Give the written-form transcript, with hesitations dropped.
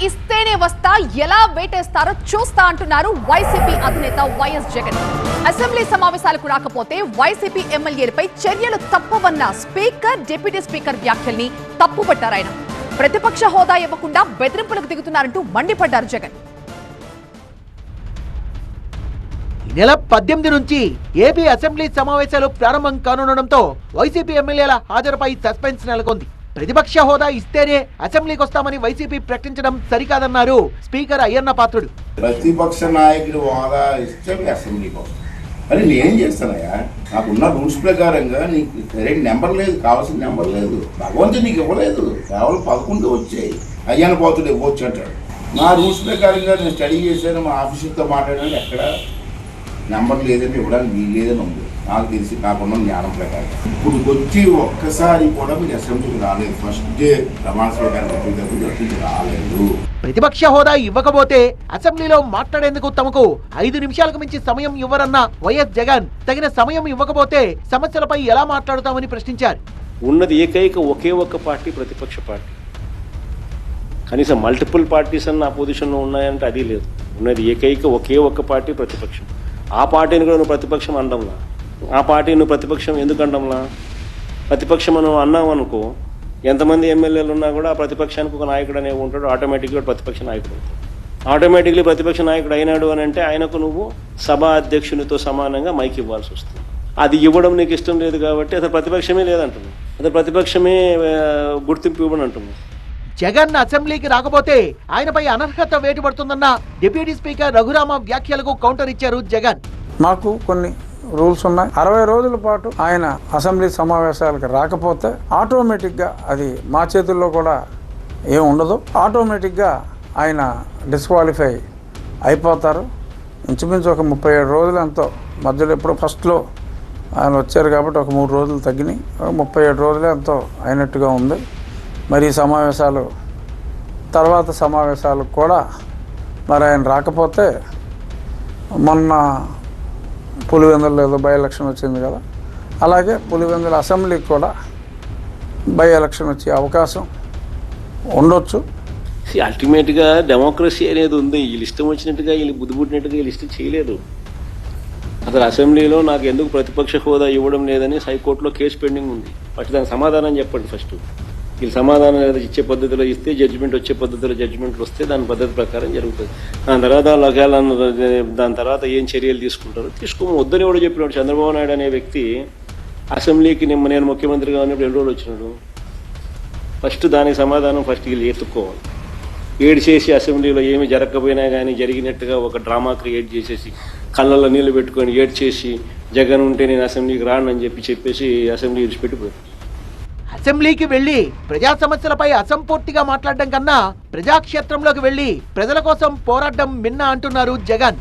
ఇస్తేనే వస్తా ఎలా వేటేస్తారో చూస్తా అంటున్నారు వైసీపీ అధినేత వైఎస్ జగన్. అసెంబ్లీ సమావేశాలకు రాకపోతే వైసీపీ ఎమ్మెల్యేలపై చర్యలు తప్పవన్న స్పీకర్, డిప్యూటీ స్పీకర్ వ్యాఖ్యల్ని తప్పుపట్టారు ఆయన. ప్రతిపక్ష హోదా ఇవ్వకుండా బెదిరింపులకు దిగుతున్నారంటూ మండిపడ్డారు జగన్. నెల 18 నుంచి ఏపీ అసెంబ్లీ సమావేశాలు ప్రారంభం కానుండడంతో వైసీపీ ఎమ్మెల్యేల హాజరుపై సస్పెన్స్ నెలకొంది. ప్రతిపక్ష హోదా ఇస్తేనే అసెంబ్లీకి వస్తామని వైసీపీ ప్రకటించడం సరికాదన్నారు స్పీకర్ అయ్యన్న పాత్రుడు. ప్రతిపక్ష నాయకుడు హోదా ఇస్తే అసెంబ్లీకి వస్తాం అని నేనేం చేస్తానయ్యా? నాకున్న రూల్స్ ప్రకారంగా నీకు సరైన నెంబర్ లేదు, కావాల్సిన నెంబర్ లేదు, భగవంతుడు నీకు ఇవ్వలేదు, కేవలం 11 వచ్చాయి. అయ్యన్న పాత్రుడు ఇవ్వచ్చు అంటాడు. నా రూల్స్ ప్రకారంగా నేను స్టడీ చేశాను, మా ఆఫీసర్తో మాట్లాడాను, ఎక్కడ నెంబర్ లేదని ఇవ్వడానికి వీలు లేదని ఉంది. నాకు తెలిసి నాకున్న జ్ఞానం ప్రకారం ఇప్పుడు వచ్చి ఒక్కసారి కూడా మీరు అసెంబ్లీకి రాలేదు. ఫస్ట్ డే ప్రమాణ స్వీకారం రాలేదు. ప్రతిపక్ష హోదా ఇవ్వకపోతే అసెంబ్లీలో మాట్లాడేందుకు తమకు 5 నిమిషాలకు మించి సమయం ఇవ్వరన్న వైఎస్ జగన్ తగిన సమయం ఇవ్వకపోతే సమస్యలపై ఎలా మాట్లాడుతామని ప్రశ్నించారు. ఉన్నది ఏకైక ఒకే ఒక్క పార్టీ ప్రతిపక్ష పార్టీ. కనీసం మల్టిపుల్ పార్టీస్ అన్న అపోజిషన్లో ఉన్నాయంటే అది లేదు. ఉన్నది ఏకైక ఒకే ఒక్క పార్టీ ప్రతిపక్షం. ఆ పార్టీని కూడా నువ్వు ప్రతిపక్షం అనడంలా, ఆ పార్టీ నువ్వు ప్రతిపక్షం ఎందుకు అనడంలా? ప్రతిపక్షం మనం అన్నావు అనుకో, ఎంతమంది ఎమ్మెల్యేలు ఉన్నా కూడా ఆ ప్రతిపక్షానికి ఒక నాయకుడు అనేవి ఉంటాడు. ఆటోమేటిక్గా ప్రతిపక్ష నాయకుడు అవుతాడు. ఆటోమేటిక్లీ ప్రతిపక్ష నాయకుడు అయినాడు అని అంటే ఆయనకు నువ్వు సభా అధ్యక్షునితో సమానంగా మైక్ ఇవ్వాల్సి వస్తుంది. అది ఇవ్వడం నీకు ఇష్టం లేదు కాబట్టి అసలు ప్రతిపక్షమే లేదంటున్నావు. అసలు ప్రతిపక్షమే గుర్తింపు ఇవ్వడం అంటున్నావు. జగన్ అసెంబ్లీకి రాకపోతే ఆయనపై అనర్హత వేటుపడుతుందన్న డిప్యూటీ స్పీకర్ రఘురామ వ్యాఖ్యలకు కౌంటర్ ఇచ్చారు జగన్. మాకు కొన్ని రూల్స్ ఉన్నాయి. 60 రోజుల పాటు ఆయన అసెంబ్లీ సమావేశాలకు రాకపోతే ఆటోమేటిక్గా అది మా చేతుల్లో కూడా ఏం ఉండదు. ఆటోమేటిక్గా ఆయన డిస్క్వాలిఫై అయిపోతారు. ఇంచుమించు ఒక 37 రోజులు ఎంతో మధ్యలో ఎప్పుడు ఫస్ట్లో ఆయన వచ్చారు కాబట్టి ఒక 3 రోజులు తగ్గినాయి. 37 రోజులే ఎంతో అయినట్టుగా ఉంది. మరి ఈ సమావేశాలు తర్వాత సమావేశాలు కూడా మరి ఆయన రాకపోతే మొన్న పులివెందులు ఏదో బై ఎలక్షన్ వచ్చింది కదా, అలాగే పులివెందుల అసెంబ్లీకి కూడా బై ఎలక్షన్ వచ్చే అవకాశం ఉండొచ్చు. అల్టిమేట్గా డెమోక్రసీ అనేది ఉంది. వీళ్ళు ఇష్టం వచ్చినట్టుగా, వీళ్ళు బుద్ధి పుట్టినట్టుగా వీళ్ళు ఇష్టం చేయలేదు. అసలు అసెంబ్లీలో నాకు ఎందుకు ప్రతిపక్ష హోదా ఇవ్వడం లేదని హైకోర్టులో కేసు పెండింగ్ ఉంది. ఫస్ట్ దానికి సమాధానం చెప్పండి. ఫస్ట్ వీళ్ళు సమాధానం ఇచ్చే పద్ధతిలో ఇస్తే జడ్జిమెంట్ వచ్చే పద్ధతిలో జడ్జిమెంట్లు వస్తే దాని పద్ధతి ప్రకారం జరుగుతుంది. దాని తర్వాత ఒకవేళ దాని తర్వాత ఏం చర్యలు తీసుకుంటారో తీసుకోమని వద్దని కూడా చెప్పినాడు. చంద్రబాబు నాయుడు అనే వ్యక్తి అసెంబ్లీకి నేను ముఖ్యమంత్రిగా ఉన్నప్పుడు 2 రోజులు వచ్చినాడు. ఫస్ట్ దానికి సమాధానం ఫస్ట్ వీళ్ళు ఎత్తుక్కోవాలి. ఏడ్చేసి అసెంబ్లీలో ఏమి జరగకపోయినా కానీ జరిగినట్టుగా ఒక డ్రామా క్రియేట్ చేసేసి కళ్ళల్లో నీళ్లు పెట్టుకొని ఏడ్చేసి జగన్ ఉంటే నేను అసెంబ్లీకి రానని చెప్పేసి అసెంబ్లీ విడిచిపెట్టిపోయాడు. అసెంబ్లీకి వెళ్లి ప్రజా సమస్యలపై అసంపూర్తిగా మాట్లాడడం కన్నా ప్రజాక్షేత్రంలోకి వెళ్లి ప్రజల కోసం పోరాడడం మిన్న అంటున్నారు జగన్.